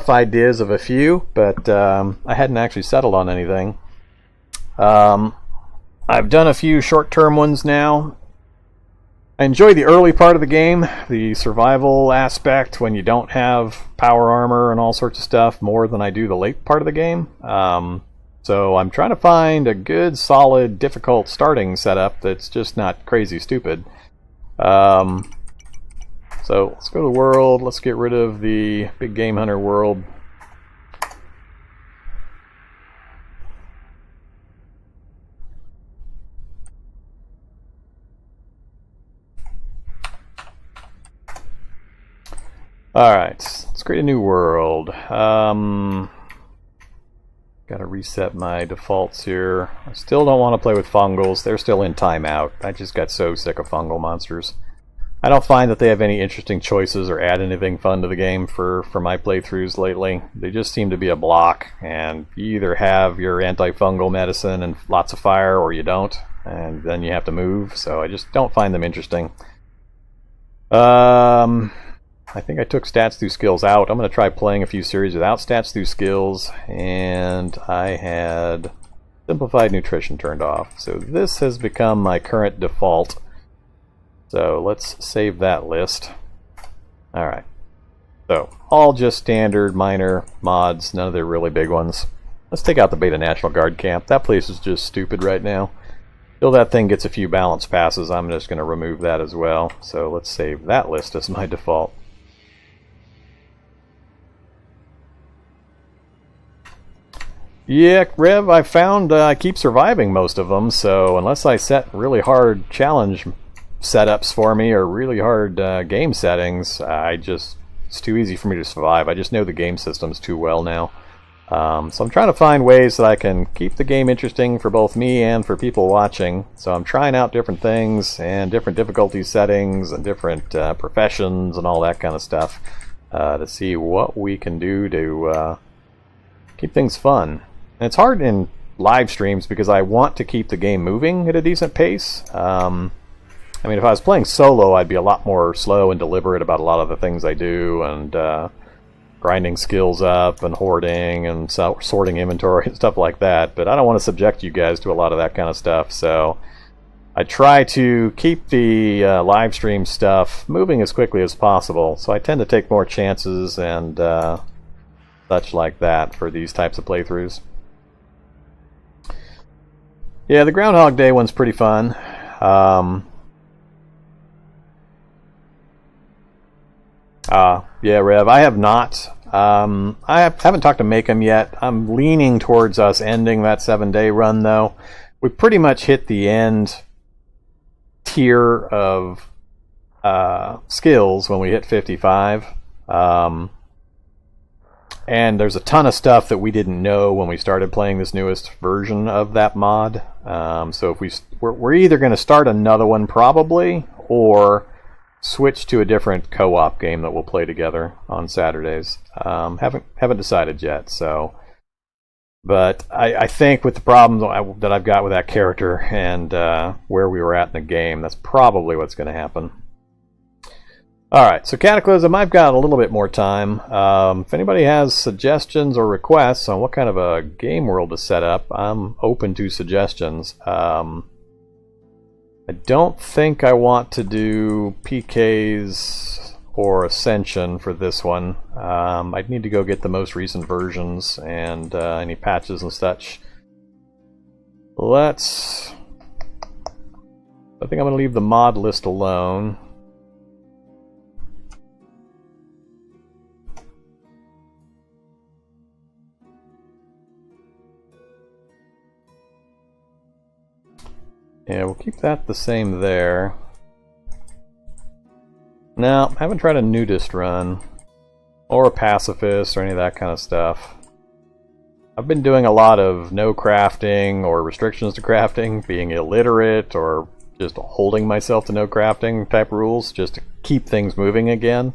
rough ideas of a few, but I hadn't actually settled on anything. I've done a few short-term ones now. I enjoy the early part of the game, the survival aspect when you don't have power armor and all sorts of stuff, more than I do the late part of the game. So I'm trying to find a good, solid, difficult starting setup that's just not crazy stupid. So let's go to the world. Let's get rid of the big game hunter world. Alright, let's create a new world. Gotta reset my defaults here. I still don't want to play with fungals. They're still in timeout. I just got so sick of fungal monsters. I don't find that they have any interesting choices or add anything fun to the game for my playthroughs lately. They just seem to be a block, and you either have your antifungal medicine and lots of fire, or you don't, and then you have to move, so I just don't find them interesting. I think I took stats through skills out. I'm going to try playing a few series without stats through skills, and I had simplified nutrition turned off. So this has become my current default. So let's save that list. Alright. So, all just standard minor mods, none of the really big ones. Let's take out the Beta National Guard camp. That place is just stupid right now. Till that thing gets a few balance passes, I'm just going to remove that as well. So let's save that list as my default. Yeah, Rev, I found I keep surviving most of them, so unless I set really hard challenge setups for me or really hard game settings, it's too easy for me to survive. I just know the game systems too well now. So I'm trying to find ways that I can keep the game interesting for both me and for people watching. So I'm trying out different things and different difficulty settings and different professions and all that kind of stuff to see what we can do to keep things fun. And it's hard in live streams because I want to keep the game moving at a decent pace. I mean, if I was playing solo, I'd be a lot more slow and deliberate about a lot of the things I do, and grinding skills up, and hoarding, and sorting inventory, and stuff like that. But I don't want to subject you guys to a lot of that kind of stuff, so I try to keep the live stream stuff moving as quickly as possible. So I tend to take more chances and such like that for these types of playthroughs. Yeah, the Groundhog Day one's pretty fun. Yeah, Rev, I have not. Haven't talked to Makem yet. I'm leaning towards us ending that 7-day run, though. We pretty much hit the end tier of skills when we hit 55. And there's a ton of stuff that we didn't know when we started playing this newest version of that mod. So if we're either going to start another one probably, or switch to a different co-op game that we'll play together on Saturdays. Haven't decided yet. So, but I think with the problems that I've got with that character and where we were at in the game, that's probably what's going to happen. Alright, so Cataclysm, I've got a little bit more time. If anybody has suggestions or requests on what kind of a game world to set up, I'm open to suggestions. I don't think I want to do PKs or Ascension for this one. I'd need to go get the most recent versions and any patches and such. I think I'm going to leave the mod list alone. Yeah, we'll keep that the same there. No, I haven't tried a nudist run, or a pacifist, or any of that kind of stuff. I've been doing a lot of no crafting, or restrictions to crafting, being illiterate, or just holding myself to no crafting type rules, just to keep things moving again.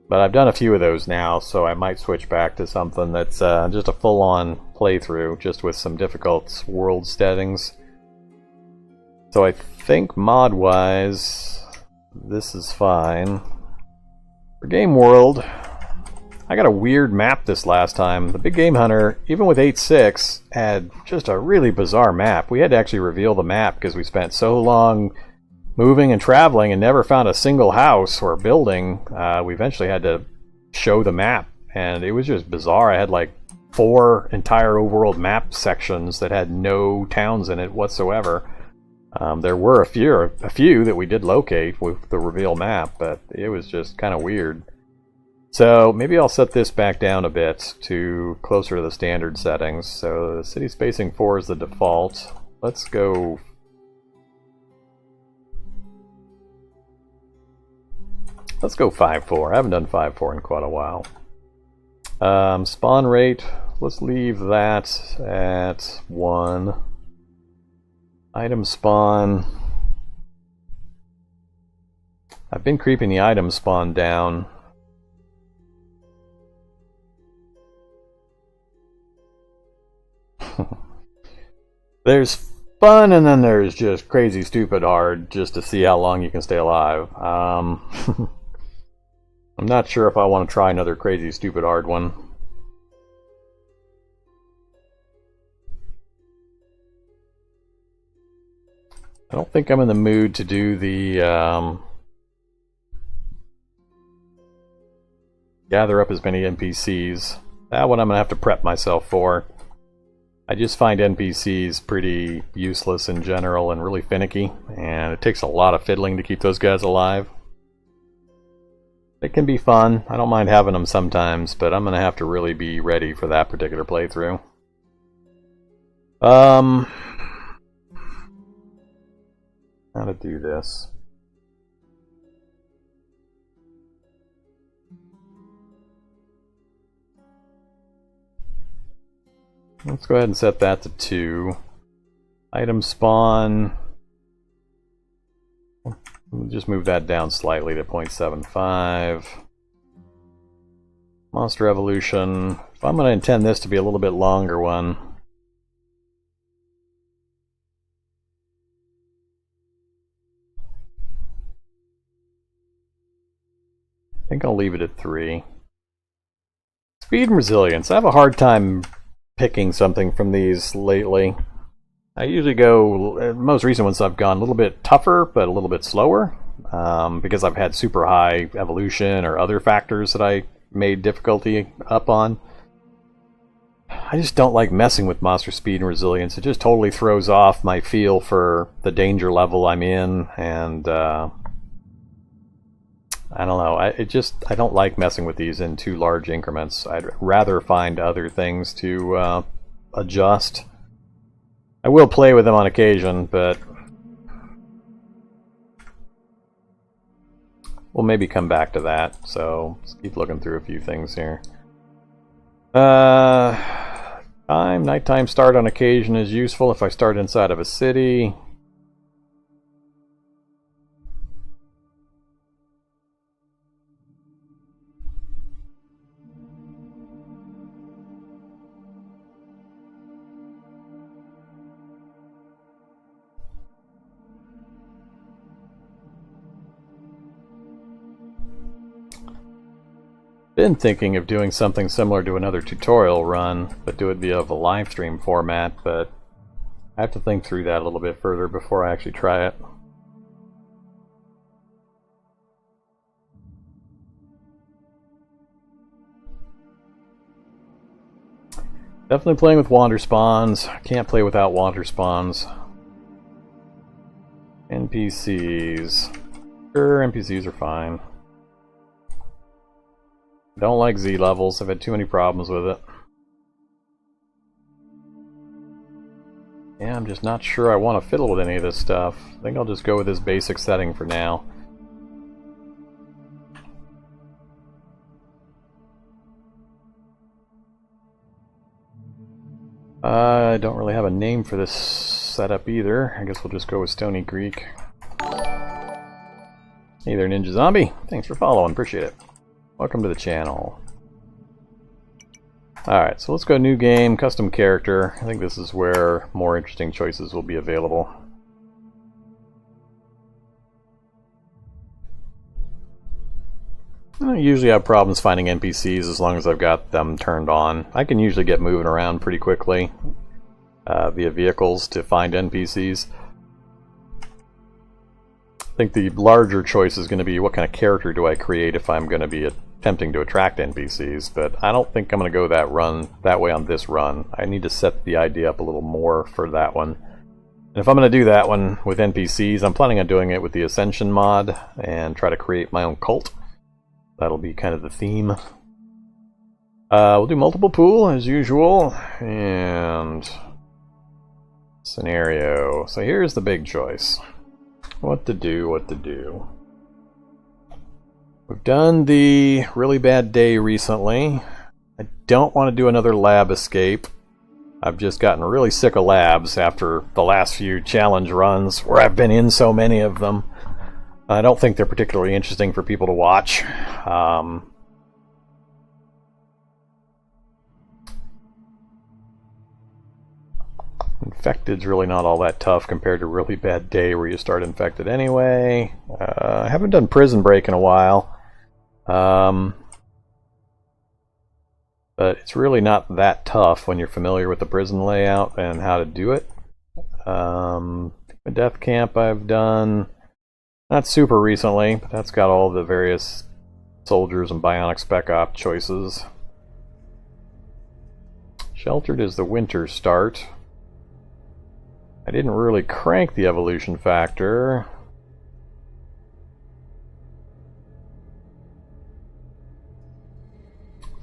But I've done a few of those now, so I might switch back to something that's just a full-on playthrough, just with some difficult world settings. So I think mod-wise, this is fine. For Game World, I got a weird map this last time. The Big Game Hunter, even with 8.6, had just a really bizarre map. We had to actually reveal the map because we spent so long moving and traveling and never found a single house or building. We eventually had to show the map, and it was just bizarre. I had like 4 entire overworld map sections that had no towns in it whatsoever. There were a few that we did locate with the reveal map, but it was just kind of weird. So maybe I'll set this back down a bit to closer to the standard settings. So the city spacing 4 is the default. Let's go. Let's go 5.4. I haven't done 5.4 in quite a while. Spawn rate, let's leave that at 1. Item spawn. I've been creeping the item spawn down. There's fun, and then there's just crazy stupid hard, just to see how long you can stay alive. I'm not sure if I want to try another crazy stupid hard one. I don't think I'm in the mood to do the gather up as many NPCs. That one I'm going to have to prep myself for. I just find NPCs pretty useless in general and really finicky, and it takes a lot of fiddling to keep those guys alive. It can be fun. I don't mind having them sometimes, but I'm going to have to really be ready for that particular playthrough. How to do this. Let's go ahead and set that to 2. Item spawn. We'll just move that down slightly to 0.75. Monster evolution. If I'm going to intend this to be a little bit longer one, I think I'll leave it at 3. Speed and resilience. I have a hard time picking something from these lately. I usually go, most recent ones I've gone a little bit tougher, but a little bit slower, because I've had super high evolution or other factors that I made difficulty up on. I just don't like messing with monster speed and resilience. It just totally throws off my feel for the danger level I'm in, and I don't know. I don't like messing with these in too large increments. I'd rather find other things to adjust. I will play with them on occasion, but we'll maybe come back to that. So let's keep looking through a few things here. Nighttime start on occasion is useful if I start inside of a city. Been thinking of doing something similar to another tutorial run, but do it via a live stream format, but I have to think through that a little bit further before I actually try it. Definitely playing with wander spawns. Can't play without wander spawns. NPCs. Sure, NPCs are fine. Don't like Z levels. I've had too many problems with it. Yeah, I'm just not sure I want to fiddle with any of this stuff. I think I'll just go with this basic setting for now. I don't really have a name for this setup either. I guess we'll just go with Stony Creek. Hey there, Ninja Zombie. Thanks for following. Appreciate it. Welcome to the channel. Alright, so let's go new game, custom character. I think this is where more interesting choices will be available. I don't usually have problems finding NPCs as long as I've got them turned on. I can usually get moving around pretty quickly via vehicles to find NPCs. I think the larger choice is going to be what kind of character do I create if I'm going to be attempting to attract NPCs, but I don't think I'm going to go that way on this run. I need to set the idea up a little more for that one. And if I'm going to do that one with NPCs, I'm planning on doing it with the Ascension mod and try to create my own cult. That'll be kind of the theme. We'll do multiple pool as usual, and scenario. So here's the big choice. What to do. We've done the really bad day recently. I don't want to do another lab escape. I've just gotten really sick of labs after the last few challenge runs where I've been in so many of them. I don't think they're particularly interesting for people to watch. Infected's really not all that tough compared to really bad day where you start infected anyway. I haven't done prison break in a while. But it's really not that tough when you're familiar with the prison layout and how to do it. Death camp I've done not super recently, but that's got all the various soldiers and Bionic Spec-Op choices. Sheltered is the winter start. I didn't really crank the evolution factor.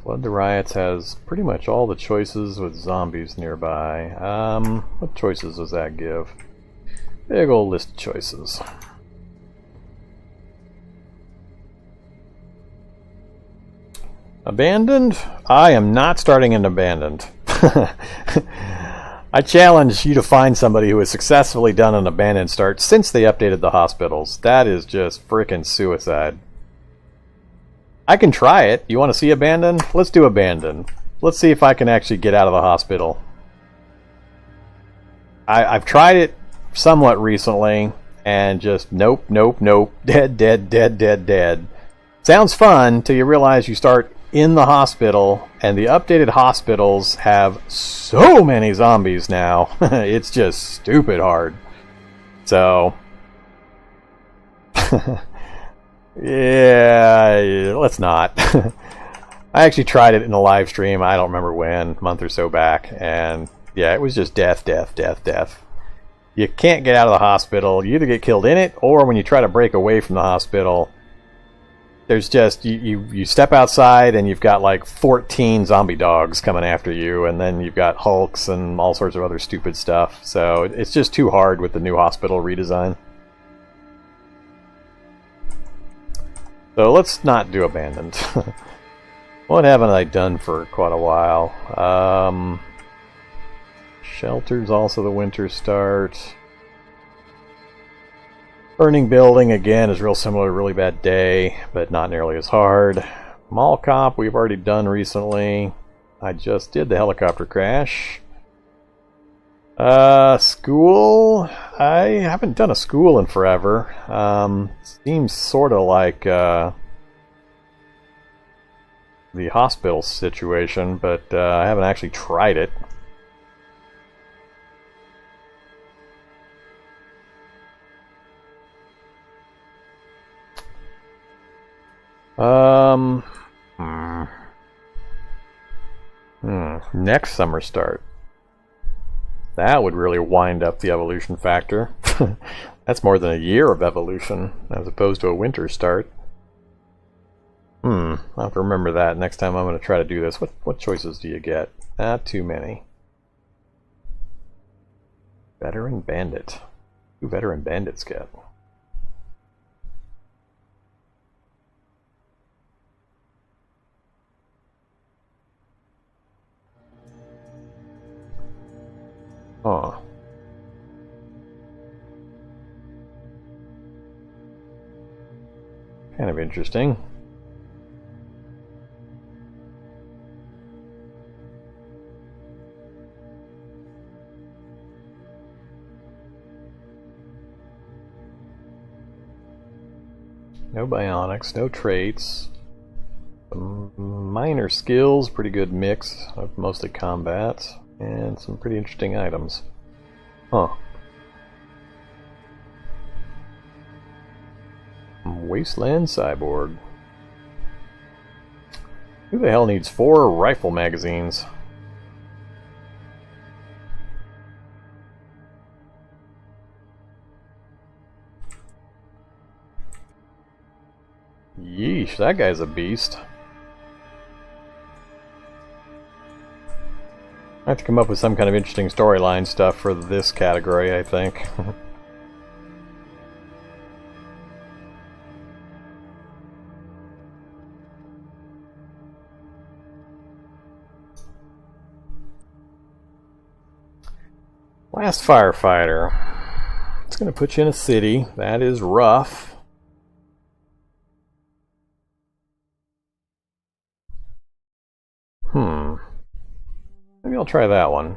Flood the Riots has pretty much all the choices with zombies nearby. What choices does that give? Big old list of choices. Abandoned? I am not starting in Abandoned. I challenge you to find somebody who has successfully done an Abandoned start since they updated the hospitals. That is just frickin' suicide. I can try it. You want to see Abandoned? Let's do Abandoned. Let's see if I can actually get out of the hospital. I've tried it somewhat recently, and just nope. Dead. Sounds fun till you realize you start in the hospital, and the updated hospitals have so many zombies now. It's just stupid hard. So, yeah, let's not. I actually tried it in a live stream, I don't remember when, a month or so back, and yeah, it was just death. You can't get out of the hospital. You either get killed in it, or when you try to break away from the hospital, there's just, you step outside and you've got like 14 zombie dogs coming after you, and then you've got Hulks and all sorts of other stupid stuff. So it's just too hard with the new hospital redesign. So let's not do Abandoned. What haven't I done for quite a while? Shelter's also the winter start. Burning Building, again, is real similar to Really Bad Day, but not nearly as hard. Mall Cop, we've already done recently. I just did the helicopter crash. School, I haven't done a school in forever. Seems sort of like the hospital situation, but I haven't actually tried it. Next summer start. That would really wind up the evolution factor. That's more than a year of evolution, as opposed to a winter start. I'll have to remember that next time I'm going to try to do this. What choices do you get? Not too many. Veteran Bandit. Who Veteran Bandits get? Huh. Kind of interesting. No bionics, no traits. minor skills, pretty good mix of mostly combat, and some pretty interesting items. Huh. Wasteland Cyborg. Who the hell needs 4 rifle magazines? Yeesh, that guy's a beast. I have to come up with some kind of interesting storyline stuff for this category, I think. Last Firefighter. It's going to put you in a city. That is rough. Maybe I'll try that one.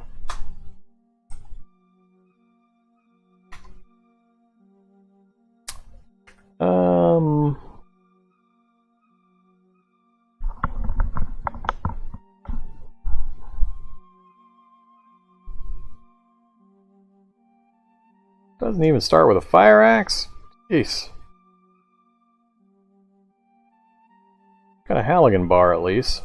Doesn't even start with a fire axe? Jeez. Got a Halligan bar at least.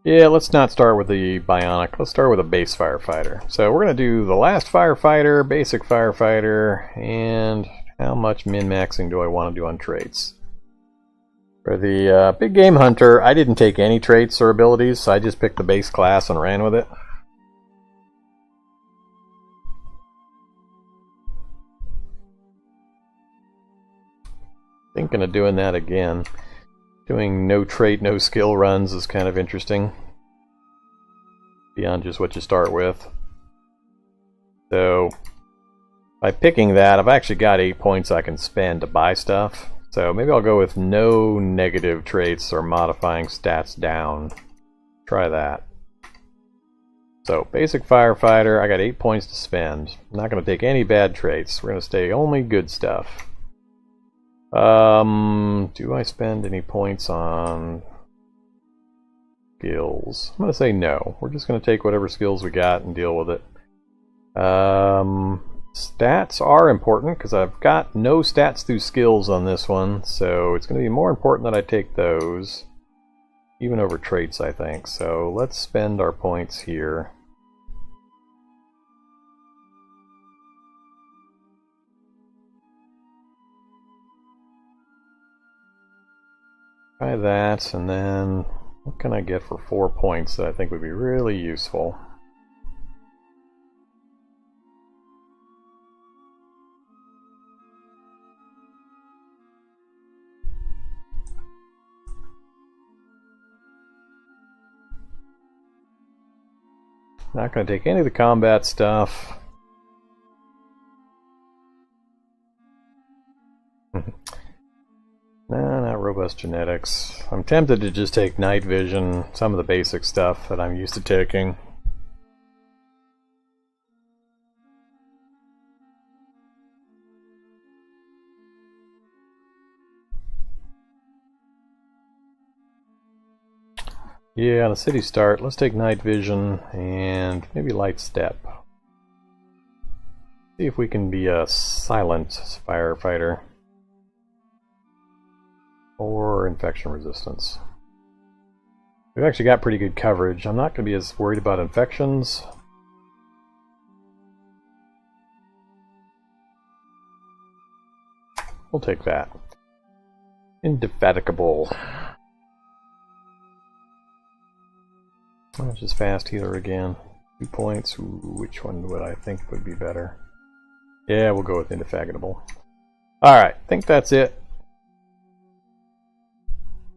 Yeah, let's not start with the Bionic. Let's start with a base Firefighter. So we're going to do the last Firefighter, basic Firefighter, and how much min-maxing do I want to do on traits? For the Big Game Hunter, I didn't take any traits or abilities, so I just picked the base class and ran with it. Thinking of doing that again. Doing no trait, no skill runs is kind of interesting. Beyond just what you start with. So, by picking that, I've actually got 8 points I can spend to buy stuff. So maybe I'll go with no negative traits or modifying stats down. Try that. So, basic Firefighter, I got 8 points to spend. I'm not going to take any bad traits. We're going to stay only good stuff. Do I spend any points on skills? I'm going to say no. We're just going to take whatever skills we got and deal with it. Stats are important because I've got no stats through skills on this one, so it's going to be more important that I take those, even over traits, I think. So let's spend our points here. Try that, and then what can I get for 4 points that I think would be really useful? Not going to take any of the combat stuff. Nah, not robust genetics. I'm tempted to just take night vision, some of the basic stuff that I'm used to taking. Yeah, on a city start, let's take night vision and maybe light step. See if we can be a silent firefighter. Or infection resistance. We've actually got pretty good coverage. I'm not going to be as worried about infections. We'll take that. Indefatigable. Let's just fast healer again. 2 points. Ooh, which one would I think would be better? Yeah, we'll go with indefatigable. Alright, I think that's it.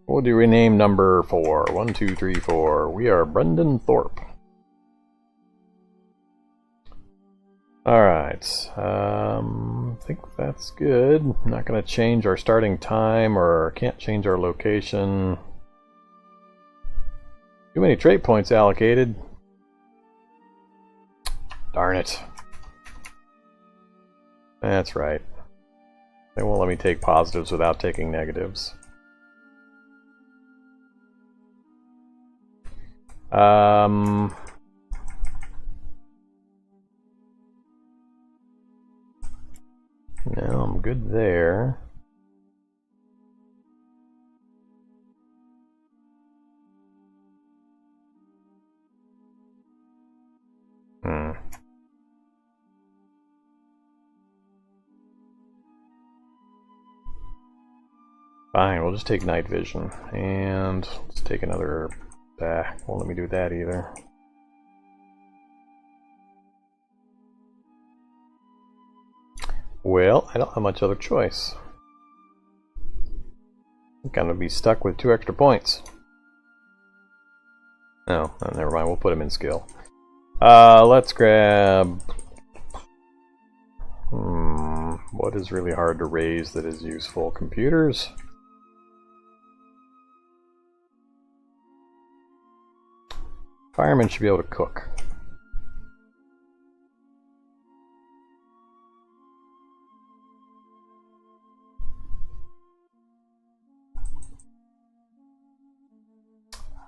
We'll do rename number 4. 1, 2, 3, 4. We are Brendan Thorpe. Alright. I think that's good. I'm not going to change our starting time, or can't change our location. Too many trait points allocated. Darn it. That's right. They won't let me take positives without taking negatives. No, I'm good there. Fine, we'll just take night vision. And let's take another... won't let me do that either. Well, I don't have much other choice. I'm gonna be stuck with 2 extra points. Oh, never mind, we'll put him in skill. Let's grab... what is really hard to raise that is useful? Computers? Firemen should be able to cook.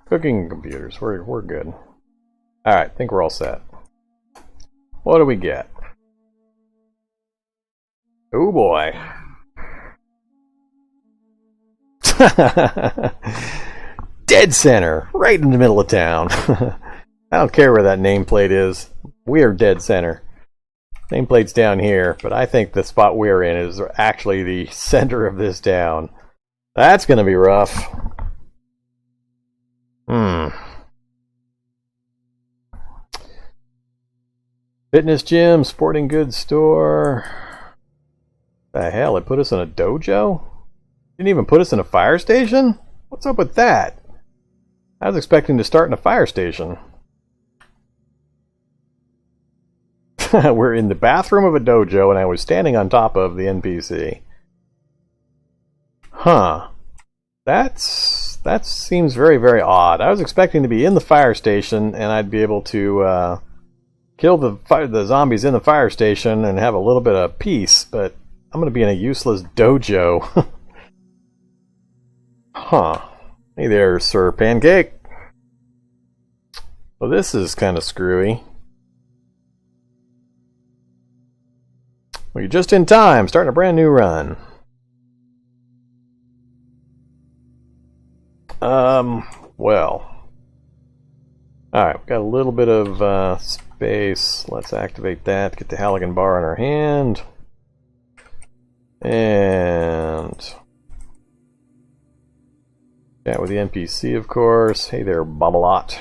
Cooking computers, we're good. Alright, I think we're all set. What do we get? Oh boy. Dead center, right in the middle of town. I don't care where that nameplate is. We are dead center. Nameplate's down here, but I think the spot we're in is actually the center of this town. That's gonna be rough. Fitness gym, sporting goods store. The hell, it put us in a dojo? Didn't even put us in a fire station? What's up with that? I was expecting to start in a fire station. We're in the bathroom of a dojo and I was standing on top of the NPC. Huh. That seems very, very odd. I was expecting to be in the fire station and I'd be able to kill the zombies in the fire station and have a little bit of peace, but I'm going to be in a useless dojo. Huh. Hey there, Sir Pancake. Well, this is kind of screwy. Well, you're just in time, starting a brand new run. Well. Alright, we've got a little bit of space. Let's activate that, get the Halligan bar in our hand. And... chat with the NPC, of course. Hey there, Bobblot.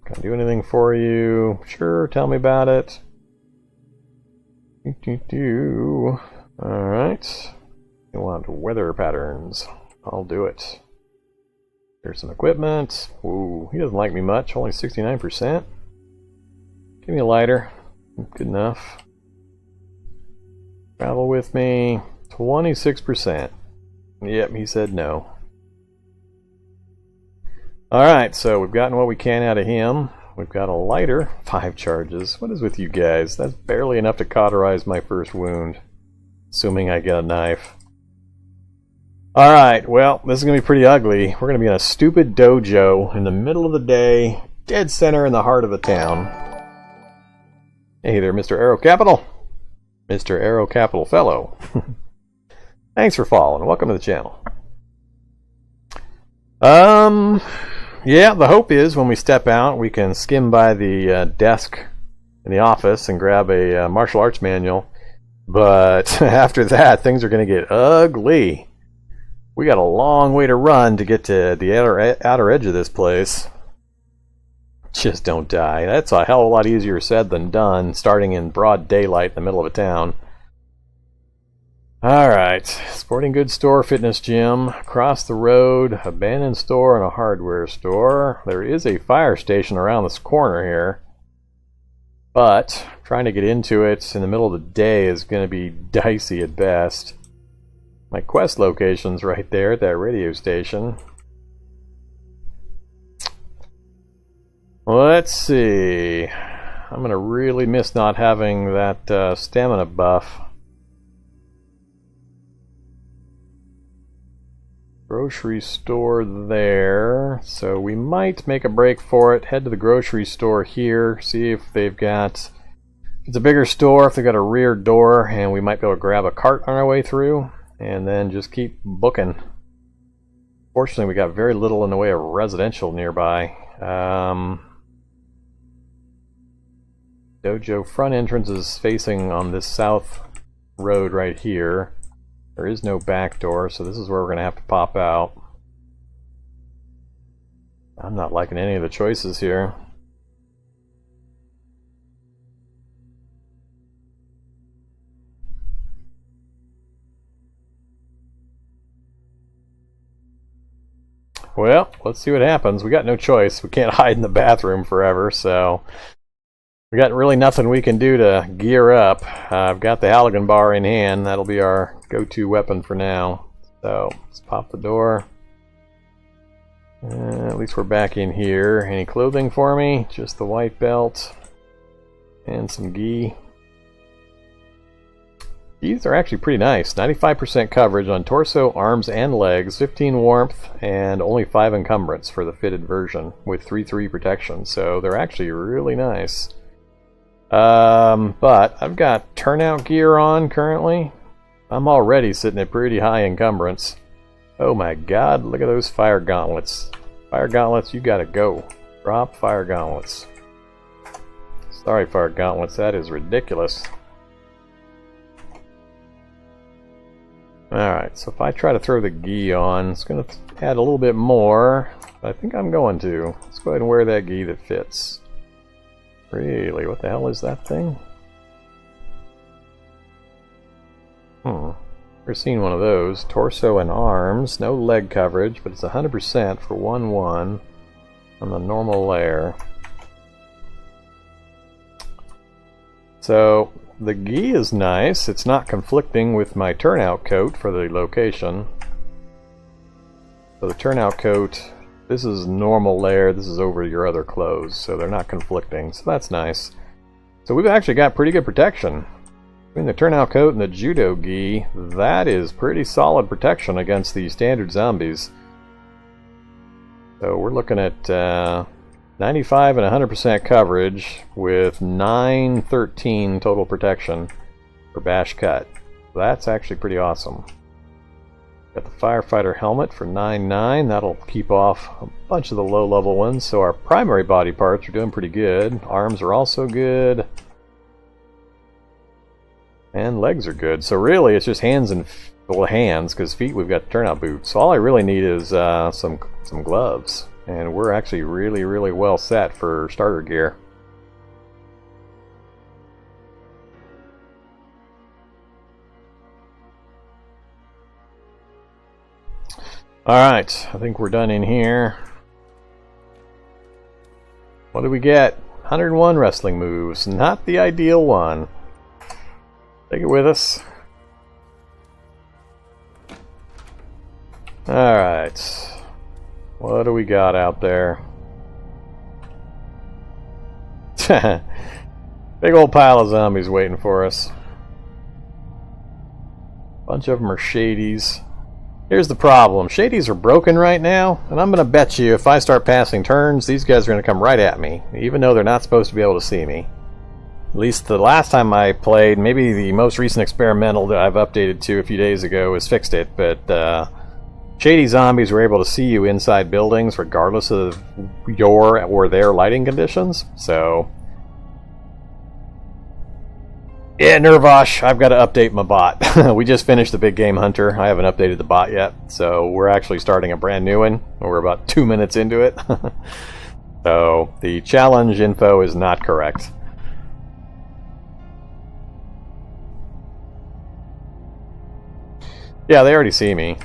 Can I do anything for you? Sure, tell me about it. Alright. You want weather patterns. I'll do it. There's some equipment. Ooh, he doesn't like me much. Only 69%. Give me a lighter. Good enough. Travel with me. 26%. Yep, he said no. Alright, so we've gotten what we can out of him. We've got a lighter. 5 charges. What is with you guys? That's barely enough to cauterize my first wound. Assuming I get a knife. Alright, well, this is going to be pretty ugly. We're going to be in a stupid dojo in the middle of the day, dead center in the heart of the town. Hey there, Mr. Arrow Capital. Mr. Arrow Capital Fellow. Thanks for following. Welcome to the channel. Yeah, the hope is when we step out, we can skim by the desk in the office and grab a martial arts manual. But after that, things are going to get ugly. We got a long way to run to get to the outer edge of this place. Just don't die. That's a hell of a lot easier said than done, starting in broad daylight in the middle of a town. Alright, sporting goods store, fitness gym, across the road, abandoned store, and a hardware store. There is a fire station around this corner here, but trying to get into it in the middle of the day is going to be dicey at best. My quest location's right there at that radio station. Let's see. I'm going to really miss not having that stamina buff. Grocery store there, so we might make a break for it, head to the grocery store here, see if they've got, if it's a bigger store, if they've got a rear door, and we might be able to grab a cart on our way through, and then just keep booking. Fortunately, we got very little in the way of residential nearby. Dojo front entrance is facing on this south road right here. There is no back door, so this is where we're going to have to pop out. I'm not liking any of the choices here. Well, let's see what happens. We got no choice. We can't hide in the bathroom forever, so we got really nothing we can do to gear up. I've got the Halligan bar in hand. That'll be our go-to weapon for now. So let's pop the door. At least we're back in here. Any clothing for me? Just the white belt and some gi. These are actually pretty nice. 95% coverage on torso, arms, and legs, 15 warmth, and only 5 encumbrance for the fitted version with 3/3 protection. So they're actually really nice. But I've got turnout gear on currently. I'm already sitting at pretty high encumbrance. Oh my god, look at those fire gauntlets. Fire gauntlets, you gotta go. Drop fire gauntlets. Sorry, fire gauntlets, that is ridiculous. Alright, so if I try to throw the gi on, it's going to add a little bit more. I think I'm going to. Let's go ahead and wear that gi that fits. Really? What the hell is that thing? Never seen one of those. Torso and arms. No leg coverage, but it's 100% for 1/1 on the normal layer. So the gi is nice. It's not conflicting with my turnout coat for the location. So the turnout coat, this is normal layer, this is over your other clothes, so they're not conflicting, so that's nice. So we've actually got pretty good protection. Between the turnout coat and the judo gi, that is pretty solid protection against the standard zombies. So we're looking at 95 and 100% coverage with 913 total protection for bash cut. That's actually pretty awesome. Got the Firefighter helmet for 9.9. That'll keep off a bunch of the low level ones. So our primary body parts are doing pretty good. Arms are also good. And legs are good. So really it's just hands and hands, because feet we've got turnout boots. So all I really need is some gloves. And we're actually really well set for starter gear. Alright, I think we're done in here. What do we get? 101 wrestling moves. Not the ideal one. Take it with us. Alright. What do we got out there? Big old pile of zombies waiting for us. Bunch of them are shadies. Here's the problem. Shadies are broken right now, and I'm going to bet you if I start passing turns, these guys are going to come right at me, even though they're not supposed to be able to see me. At least the last time I played, maybe the most recent experimental that I've updated to a few days ago has fixed it, but shady zombies were able to see you inside buildings regardless of your or their lighting conditions, so yeah, Nervosh, I've got to update my bot. We just finished the Big Game Hunter. I haven't updated the bot yet, so we're actually starting a brand new one. We're about 2 minutes into it. So the challenge info is not correct. Yeah, they already see me.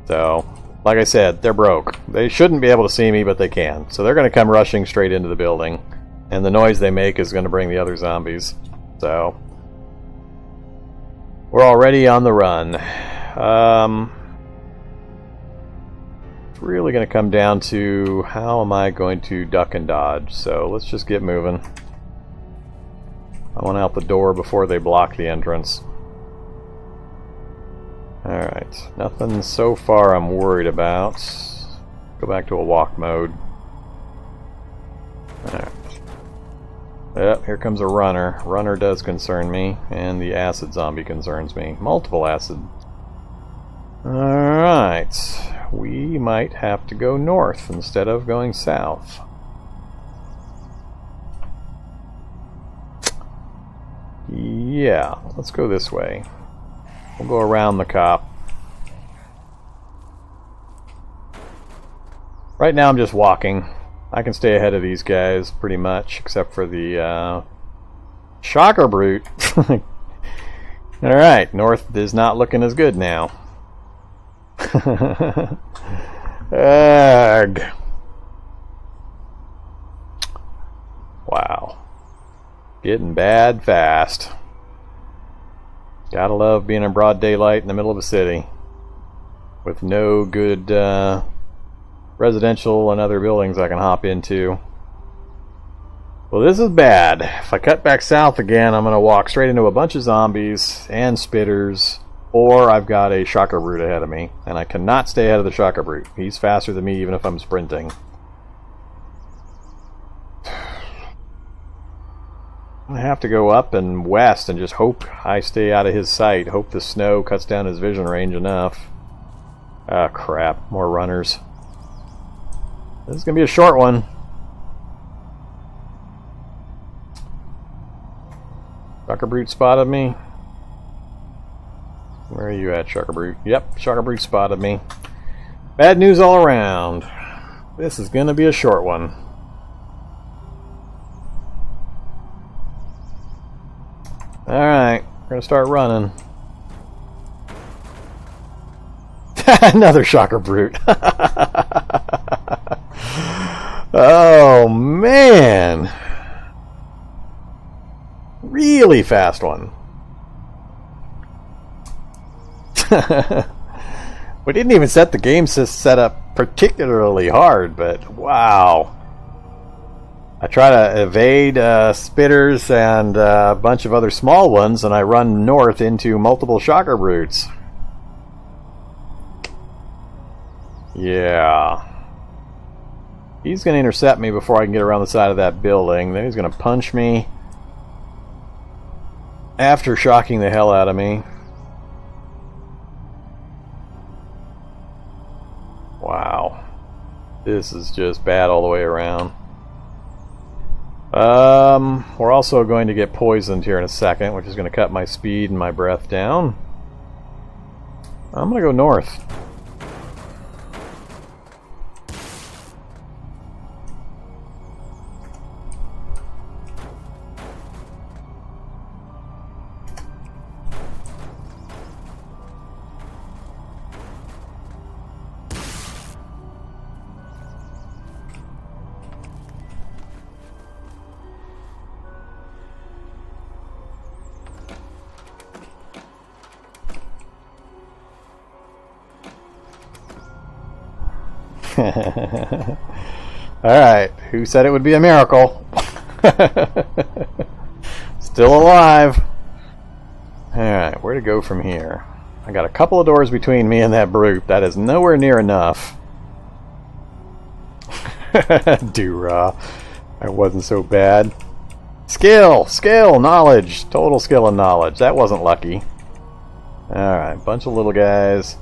So, like I said, they're broke. They shouldn't be able to see me, but they can. So they're going to come rushing straight into the building. And the noise they make is going to bring the other zombies. So we're already on the run. It's really going to come down to how am I going to duck and dodge. So let's just get moving. I want out the door before they block the entrance. Alright, nothing so far I'm worried about. Go back to a walk mode. Alright. Yep, here comes a runner. Runner does concern me, and the acid zombie concerns me. Multiple acid. Alright, we might have to go north instead of going south. Yeah, let's go this way. We'll go around the cop. Right now I'm just walking. I can stay ahead of these guys pretty much, except for the shocker brute. Alright, north is not looking as good now. Ugh. Wow. Getting bad fast. Gotta love being in broad daylight in the middle of a city with no good residential and other buildings I can hop into. Well, this is bad. If I cut back south again, I'm going to walk straight into a bunch of zombies and spitters, or I've got a shocker brute ahead of me, and I cannot stay ahead of the shocker brute. He's faster than me even if I'm sprinting. I have to go up and west and just hope I stay out of his sight. Hope the snow cuts down his vision range enough. Ah, crap. More runners. This is going to be a short one. Shocker brute spotted me. Where are you at, shocker brute? Yep, shocker brute spotted me. Bad news all around. This is going to be a short one. Alright, we're going to start running. Another shocker brute. Oh, man. Really fast one. We didn't even set the game setup particularly hard, but wow. I try to evade spitters and a bunch of other small ones, and I run north into multiple shocker brutes. Yeah. He's going to intercept me before I can get around the side of that building. Then he's going to punch me after shocking the hell out of me. Wow. This is just bad all the way around. We're also going to get poisoned here in a second, which is going to cut my speed and my breath down. I'm going to go north. Alright, who said it would be a miracle? Still alive. Alright, where to go from here? I got a couple of doors between me and that brute. That is nowhere near enough. Doo-rah. That wasn't so bad. Skill! Skill! Knowledge! Total skill and knowledge. That wasn't lucky. Alright, bunch of little guys.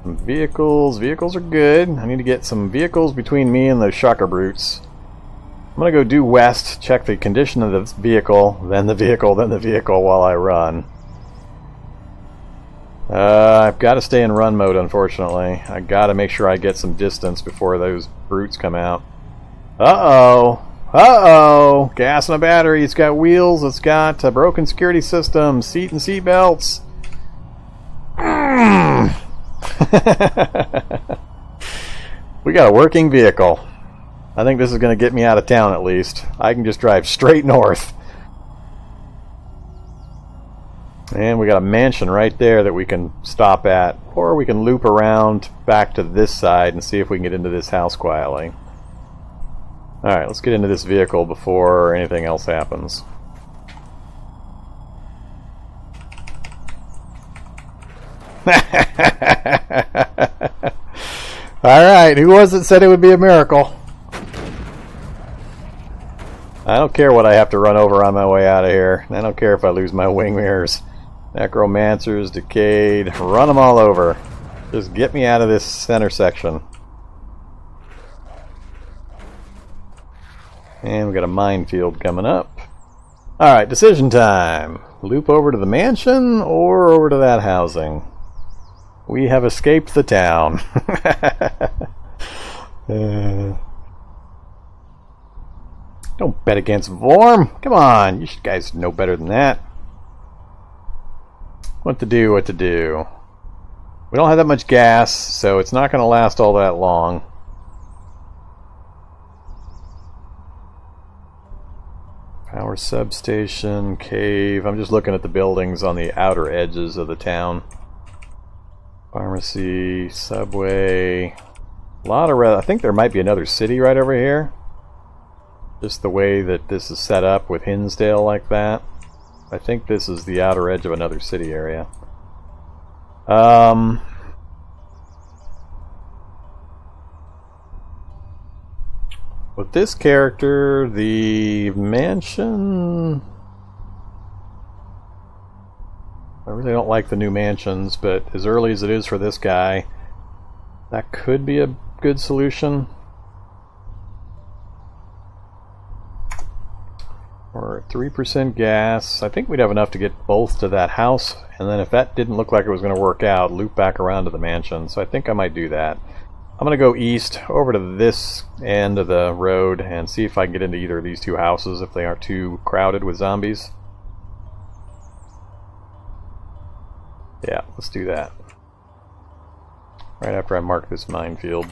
Vehicles. Vehicles are good. I need to get some vehicles between me and those shocker brutes. I'm going to go due west, check the condition of the vehicle, then the vehicle, then the vehicle while I run. I've got to stay in run mode, unfortunately. I got to make sure I get some distance before those brutes come out. Uh-oh. Uh-oh. Gas and a battery. It's got wheels. It's got a broken security system. Seat and seat belts. We got a working vehicle. I think this is going to get me out of town at least. I can just drive straight north. And we got a mansion right there that we can stop at. Or we can loop around back to this side and see if we can get into this house quietly. Alright, let's get into this vehicle before anything else happens. Alright, who was it said it would be a miracle? I don't care what I have to run over on my way out of here. I don't care if I lose my wing mirrors. Necromancers, Decayed, run them all over. Just get me out of this center section. And we got a minefield coming up. Alright, decision time. Loop over to the mansion or over to that housing. We have escaped the town. Don't bet against Vorm. Come on, you guys know better than that. What to do, what to do. We don't have that much gas, so it's not going to last all that long. Power substation, cave. I'm just looking at the buildings on the outer edges of the town. Pharmacy, subway. A lot of I think there might be another city right over here. Just the way that this is set up with Hinsdale like that. I think this is the outer edge of another city area. With this character, the mansion... I really don't like the new mansions, but as early as it is for this guy, that could be a good solution. Or 3% gas. I think we'd have enough to get both to that house, and then if that didn't look like it was going to work out, loop back around to the mansion. So I think I might do that. I'm going to go east over to this end of the road and see if I can get into either of these two houses if they aren't too crowded with zombies. Yeah, let's do that. Right after I mark this minefield.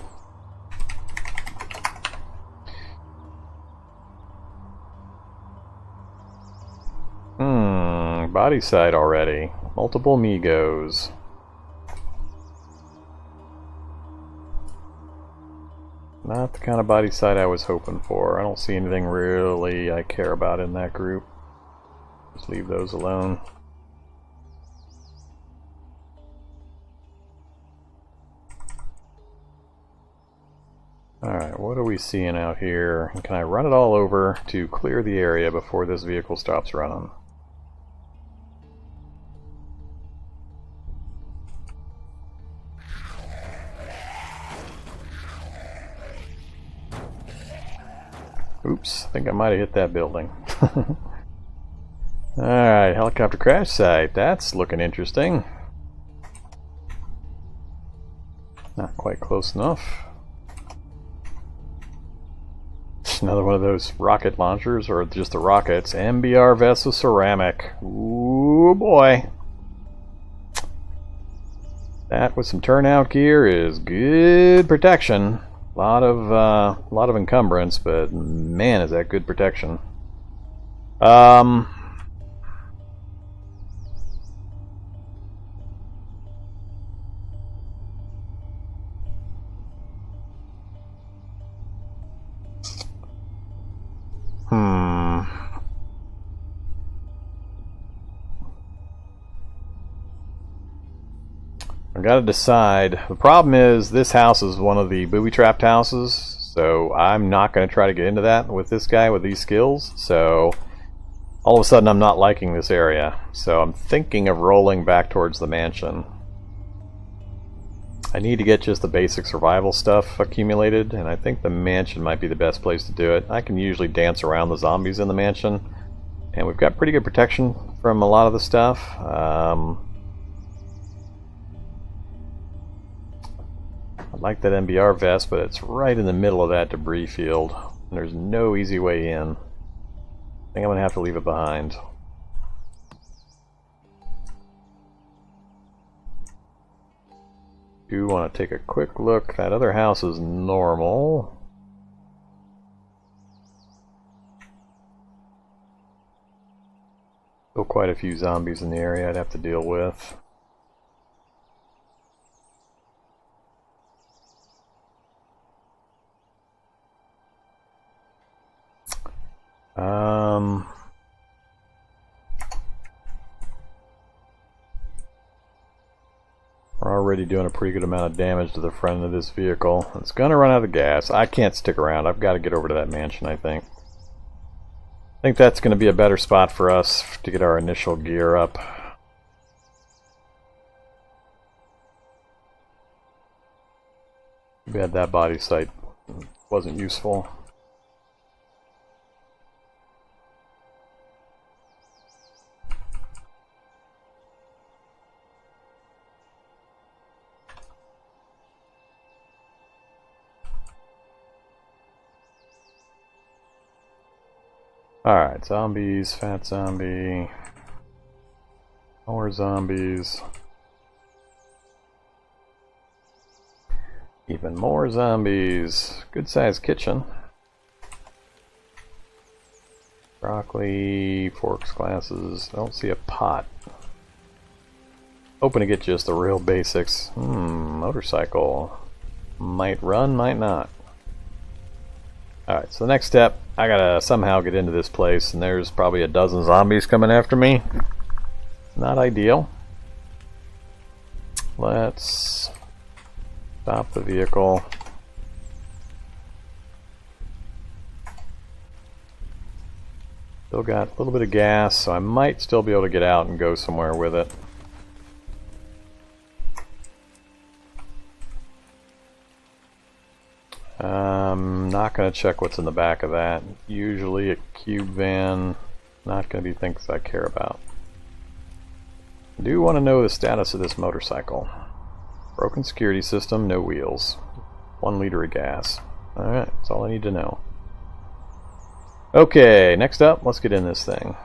Body site already. Multiple Migos. Not the kind of body site I was hoping for. I don't see anything really I care about in that group. Just leave those alone. Alright, what are we seeing out here? And can I run it all over to clear the area before this vehicle stops running? Oops, I think I might have hit that building. Alright, helicopter crash site. That's looking interesting. Not quite close enough. Another one of those rocket launchers, or just the rockets. MBR vessel ceramic. Ooh boy. That with some turnout gear is good protection. A lot of encumbrance, but man, is that good protection. I gotta decide. The problem is this house is one of the booby-trapped houses, so I'm not gonna try to get into that with this guy with these skills. So all of a sudden I'm not liking this area. So I'm thinking of rolling back towards the mansion. I need to get just the basic survival stuff accumulated, and I think the mansion might be the best place to do it. I can usually dance around the zombies in the mansion, and we've got pretty good protection from a lot of the stuff. I like that MBR vest, but it's right in the middle of that debris field, and there's no easy way in. I think I'm going to have to leave it behind. Do want to take a quick look. That other house is normal. Still quite a few zombies in the area I'd have to deal with. already doing a pretty good amount of damage to the front of this vehicle. It's gonna run out of gas. I can't stick around. I've got to get over to that mansion, I think. I think that's going to be a better spot for us to get our initial gear up. Too bad that body sight wasn't useful. Alright, zombies, fat zombie, more zombies, even more zombies, good sized kitchen, broccoli, forks, glasses, I don't see a pot. Hoping to get just the real basics. Motorcycle, might run, might not. Alright, so the next step, I gotta somehow get into this place, and there's probably a dozen zombies coming after me. Not ideal. Let's stop the vehicle. Still got a little bit of gas, so I might still be able to get out and go somewhere with it. I'm not going to check what's in the back of that. Usually a cube van, not going to be things I care about. I do want to know the status of this motorcycle. Broken security system, no wheels. 1 liter of gas. Alright, that's all I need to know. Okay, next up, let's get in this thing.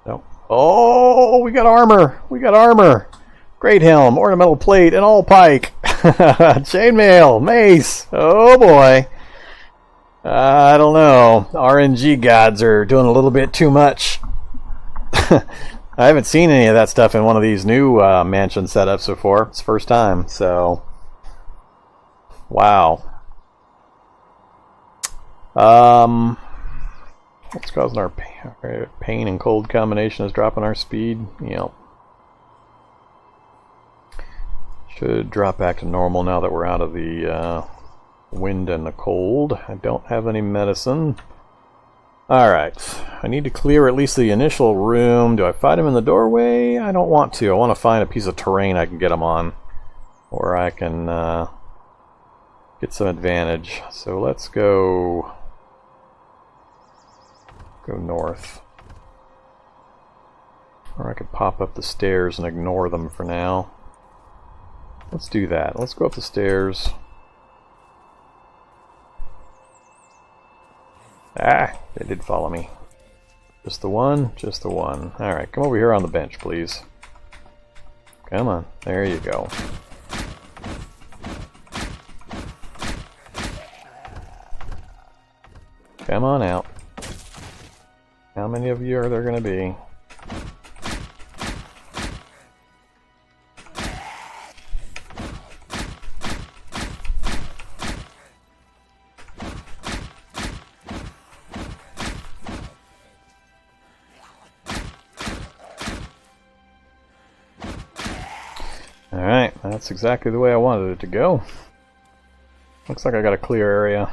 Nope. Oh, we got armor! We got armor! Great helm, ornamental plate, and all pike! Chainmail, mace! Oh boy! I don't know. RNG gods are doing a little bit too much. I haven't seen any of that stuff in one of these new mansion setups before. It's the first time, so... Wow. What's causing our pain and cold combination is dropping our speed. Yep. Should drop back to normal now that we're out of the wind and the cold. I don't have any medicine. Alright. I need to clear at least the initial room. Do I fight him in the doorway? I don't want to. I want to find a piece of terrain I can get him on. Or I can get some advantage. So let's go north. Or I could pop up the stairs and ignore them for now. Let's do that. Let's go up the stairs. Ah, they did follow me. Just the one? Just the one. Alright, come over here on the bench, please. Come on. There you go. Come on out. How many of you are there going to be? Alright, that's exactly the way I wanted it to go. Looks like I got a clear area.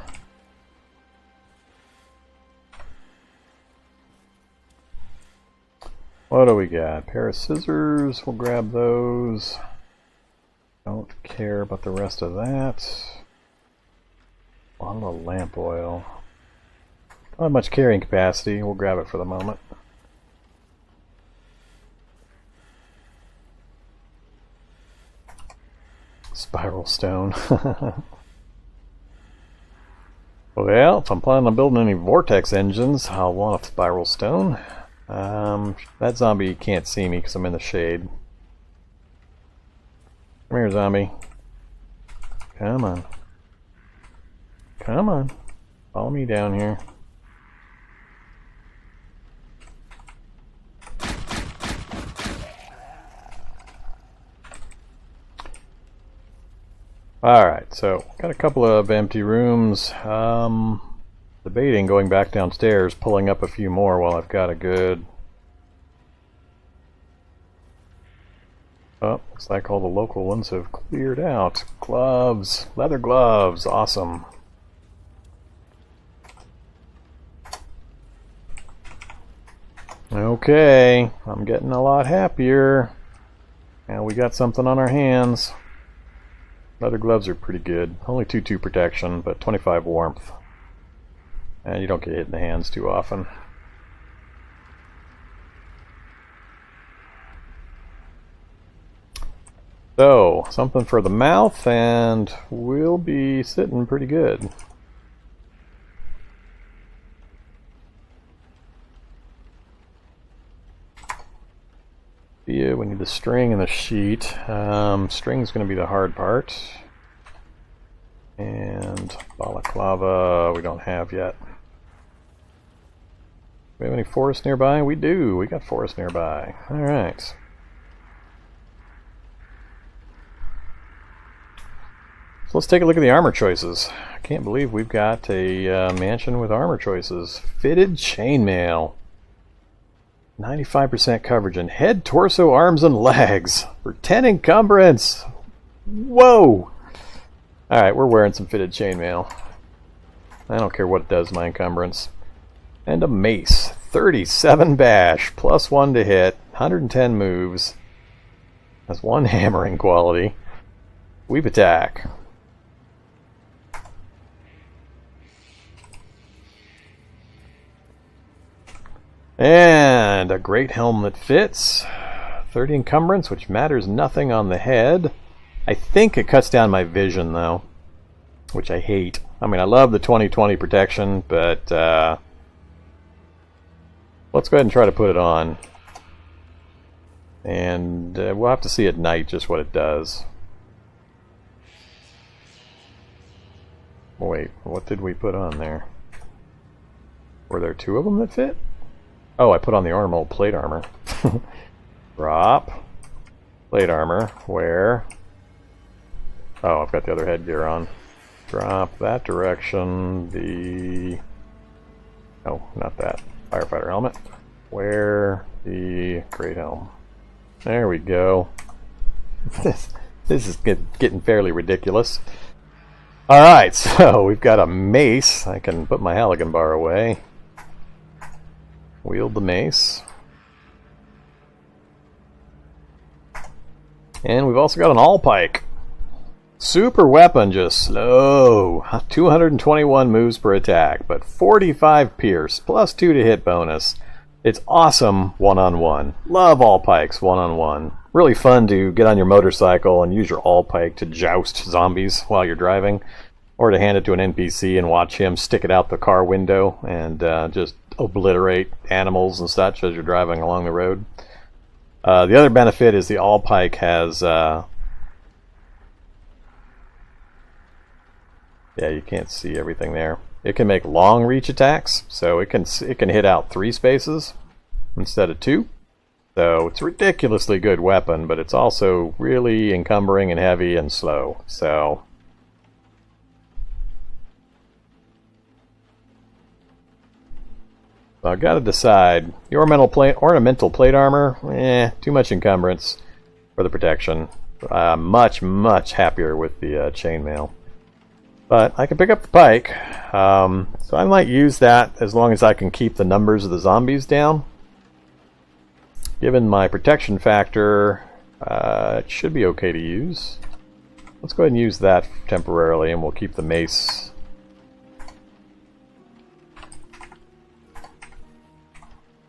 What do we got? Pair of scissors, we'll grab those. Don't care about the rest of that. Bottle of lamp oil. Don't have much carrying capacity, we'll grab it for the moment. Spiral stone. Well, if I'm planning on building any vortex engines, I'll want a spiral stone. That zombie can't see me because I'm in the shade. Come here, zombie. Come on. Come on. Follow me down here. Alright, so got a couple of empty rooms. Debating going back downstairs, pulling up a few more while I've got a good... Oh, looks like all the local ones have cleared out. Gloves, leather gloves, awesome. Okay, I'm getting a lot happier. Now we got something on our hands. Leather gloves are pretty good. Only 2-2 protection, but 25 warmth. And you don't get hit in the hands too often. So, something for the mouth, and we'll be sitting pretty good. Yeah, we need the string and the sheet. String's going to be the hard part. And balaclava we don't have yet. Do we have any forest nearby? We do. We got forest nearby. Alright. So let's take a look at the armor choices. I can't believe we've got a mansion with armor choices. Fitted chainmail. 95% coverage in head, torso, arms, and legs for 10 encumbrance. Whoa! Alright, we're wearing some fitted chainmail. I don't care what it does, my encumbrance. And a mace. 37 bash, plus 1 to hit, 110 moves. Has 1 hammering quality. Weave attack. And a great helm that fits. 30 encumbrance, which matters nothing on the head. I think it cuts down my vision, though, which I hate. I mean, I love the 20/20 protection, but let's go ahead and try to put it on. And we'll have to see at night just what it does. Wait, what did we put on there? Were there 2 of them that fit? Oh, I put on the normal plate armor. Drop. Plate armor. Wear. Oh, I've got the other headgear on. Drop that direction. The... Oh, not that. Firefighter helmet. Wear the great helm. There we go. This is getting fairly ridiculous. Alright, so we've got a mace. I can put my Halligan bar away. Wield the mace. And we've also got an all-pike. Super weapon, just slow. 221 moves per attack, but 45 pierce, plus 2 to hit bonus. It's awesome one-on-one. Love all-pikes one-on-one. Really fun to get on your motorcycle and use your all-pike to joust zombies while you're driving. Or to hand it to an NPC and watch him stick it out the car window and just obliterate animals and such as you're driving along the road. The other benefit is the all-pike has... yeah, you can't see everything there. It can make long reach attacks, so it can hit out 3 spaces instead of 2. So it's a ridiculously good weapon, but it's also really encumbering and heavy and slow. So I've got to decide. The ornamental plate armor, too much encumbrance for the protection. Much, much happier with the chainmail. But I can pick up the pike, so I might use that as long as I can keep the numbers of the zombies down. Given my protection factor, it should be okay to use. Let's go ahead and use that temporarily, and we'll keep the mace.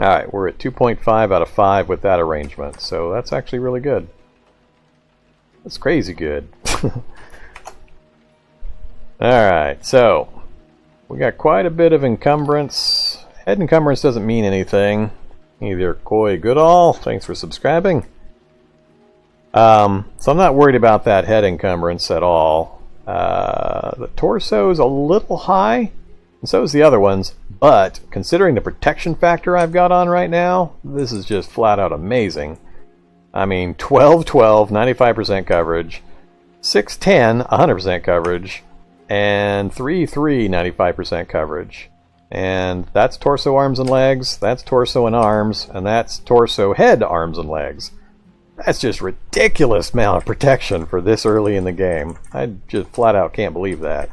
Alright, we're at 2.5 out of 5 with that arrangement, so that's actually really good. That's crazy good. Alright, so we got quite a bit of encumbrance. Head encumbrance doesn't mean anything. Either Koi Goodall, thanks for subscribing. So I'm not worried about that head encumbrance at all. The torso is a little high, and so is the other ones, but considering the protection factor I've got on right now, this is just flat out amazing. I mean, 12-12, 95% coverage. 610, 100% coverage, and 3-3, 95% coverage. And that's torso, arms, and legs, that's torso and arms, and that's torso, head, arms, and legs. That's just ridiculous amount of protection for this early in the game. I just flat out can't believe that.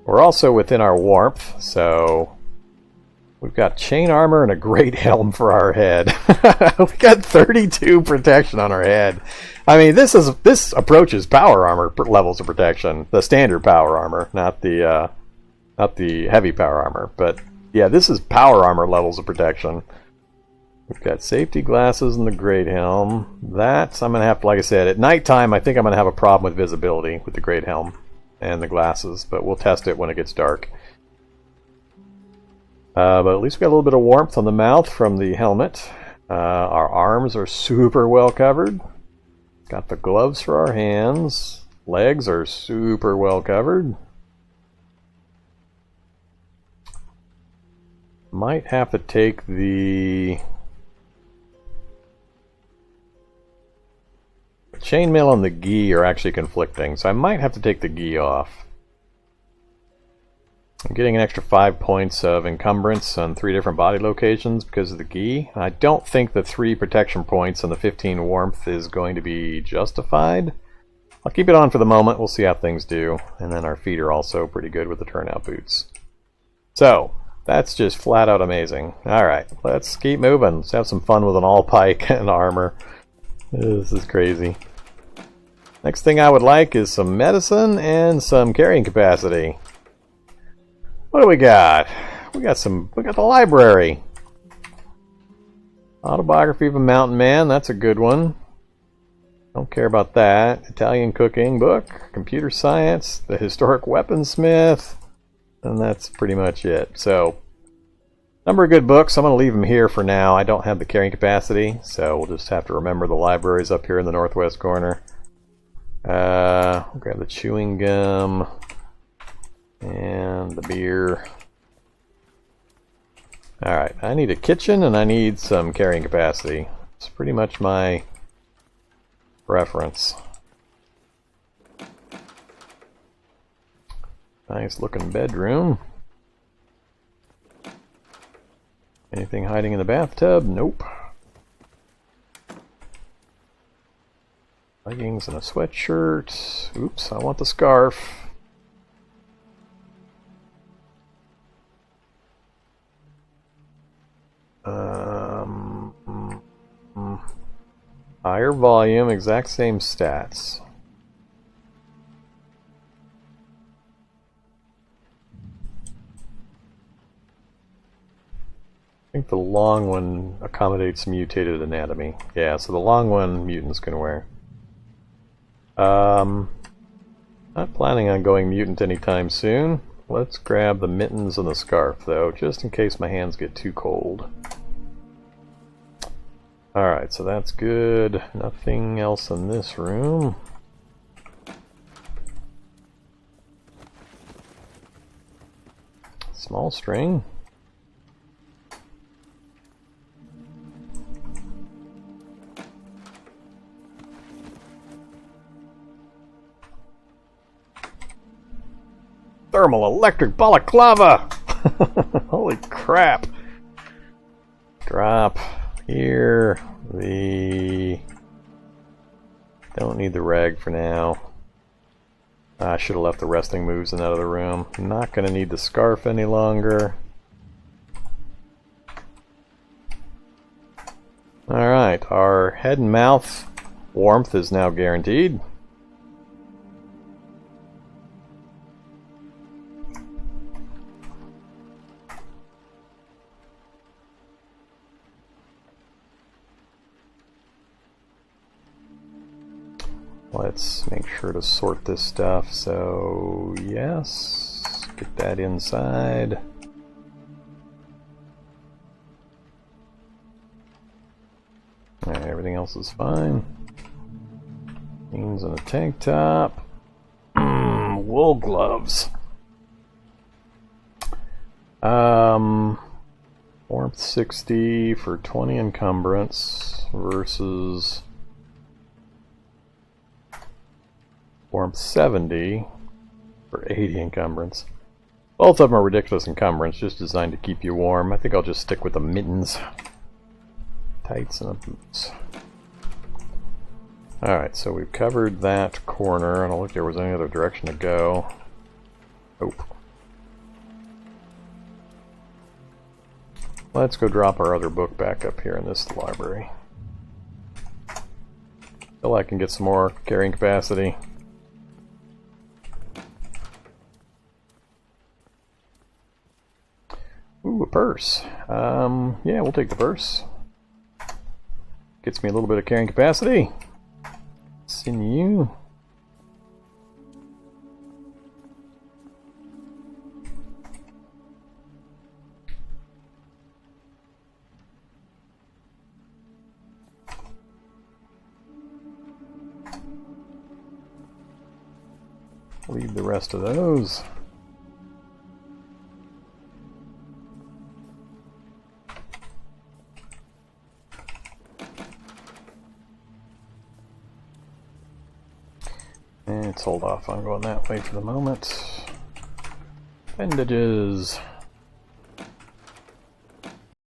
We're also within our warmth, so we've got chain armor and a great helm for our head. We got 32 protection on our head. I mean, this approaches power armor levels of protection, the standard power armor, not the heavy power armor. But yeah, this is power armor levels of protection. We've got safety glasses and the great helm. That I'm gonna have to, like I said, at nighttime I think I'm gonna have a problem with visibility with the great helm and the glasses, but we'll test it when it gets dark. But at least we got a little bit of warmth on the mouth from the helmet. Our arms are super well covered. Got the gloves for our hands. Legs are super well covered. Might have to take the chainmail and the gi are actually conflicting, so I might have to take the gi off. I'm getting an extra 5 points of encumbrance on 3 different body locations because of the gi. I don't think the 3 protection points and the 15 warmth is going to be justified. I'll keep it on for the moment, we'll see how things do. And then our feet are also pretty good with the turnout boots. So, that's just flat out amazing. Alright, let's keep moving. Let's have some fun with an all-pike and armor. This is crazy. Next thing I would like is some medicine and some carrying capacity. What do we got? We got the library. Autobiography of a Mountain Man, that's a good one. Don't care about that. Italian cooking book, computer science, the historic weaponsmith, and that's pretty much it. So, number of good books. I'm going to leave them here for now. I don't have the carrying capacity, so we'll just have to remember the libraries up here in the northwest corner. We'll grab the chewing gum and the beer. Alright, I need a kitchen and I need some carrying capacity. It's pretty much my preference. Nice looking bedroom. Anything hiding in the bathtub? Nope. Leggings and a sweatshirt. Oops, I want the scarf. Higher volume, exact same stats. I think the long one accommodates mutated anatomy. Yeah, so the long one mutants can wear. Not planning on going mutant anytime soon. Let's grab the mittens and the scarf though, just in case my hands get too cold. Alright, so that's good. Nothing else in this room. Small string. Thermal electric balaclava! Holy crap! Drop here. Don't need the rag for now. I should have left the resting moves in that other room. Not gonna need the scarf any longer. Alright, our head and mouth warmth is now guaranteed. Let's make sure to sort this stuff. So, yes, get that inside. Alright, everything else is fine. Jeans and a tank top. Wool gloves. Warmth 60 for 20 encumbrance versus Vorm 70 for 80 encumbrance. Both of them are ridiculous encumbrance, just designed to keep you warm. I think I'll just stick with the mittens. Tights and the boots. Alright, so we've covered that corner. I don't think there was any other direction to go. Nope. Let's go drop our other book back up here in this library. Till I can get some more carrying capacity. Ooh, a purse. Yeah, we'll take the purse. Gets me a little bit of carrying capacity. Sinew. Leave the rest of those. Let's hold off on going that way for the moment. Bandages.